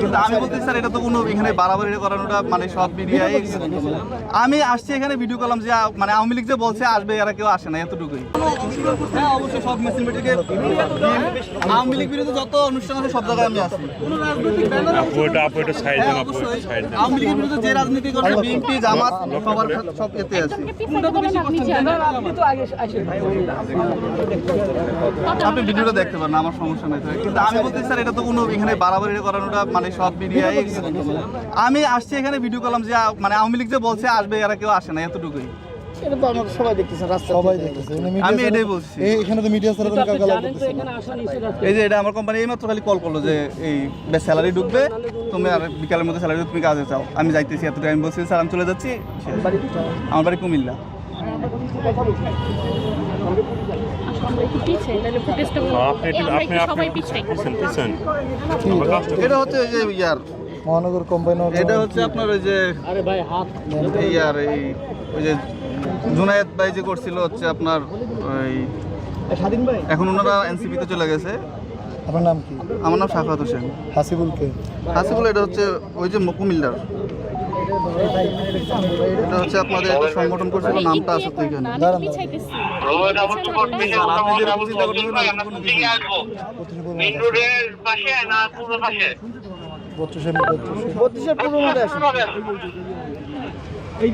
কিন্তু আমি বলতে স্যার এটা তো কোনো এখানে বাড়াবাড়ি করানোটা মানে সব মিডিয়ায় আমি আসছি এখানে ভিডিও করলাম যে মানে আওয়ামী লীগ যে বলছে আসবে এরা কেউ আসে না এতটুকুই। হ্যাঁ অবশ্যই সব মিছিল মিটিংয়ে আওয়ামী লীগ বিরোধী যত অনুষ্ঠান আছে সব জায়গায় আমি আছি। আওয়ামী লীগের বিরুদ্ধে যে রাজনীতি করছে বিএনপি জামাত সবার সব এতে আছে। আপনি ভিডিওটা দেখতে পারেন আমার সমস্যা নেই, কিন্তু আমি বলতে স্যার এটা তো কোনো এখানে বাড়াবাড়ি করানোটা মানে সব মিডিয়ায় আমি আসছি এখানে ভিডিও করলাম যে মানে আওয়ামী লীগ যে বলছে আসবে এরা কেউ আসে না এতটুকুই। এটা তো আমরা সবাই দেখতেছি, সবাই দেখতেছে। আমি এটাই বলছি, এখানে তো মিডিয়া ছাড়া কাজ এই যে এটা আমার কোম্পানি এইমাত্র খালি কল করলো যে এই স্যালারি ঢুকবে, তুমি আর বিকালের মধ্যে স্যালারি তুমি কাজে চাও, আমি যাইতেছি এত টাইম বলছি স্যার আমি চলে যাচ্ছি। আমার বাড়ি কুমিল্লা। এটা হচ্ছে ওই যে ইয়ার মহানগর কোম্পানি, এটা হচ্ছে আপনার ওই যে ইয়ার এই ওই যে জুনায়েদ ভাই যে করছিল হচ্ছে আপনার ওই স্বাধীন ভাই, এখন ওনারা এনসিপিতে চলে গেছে। আপনার নাম কি? আমার নাম শাফাত হোসেন। হাসিবুল কে? হাসিবুল এটা হচ্ছে ওই যে কুমিল্লার, এটা হচ্ছে আপনাদের একটা সংগঠন করছিল, নামটা আছে তো এখানে। এই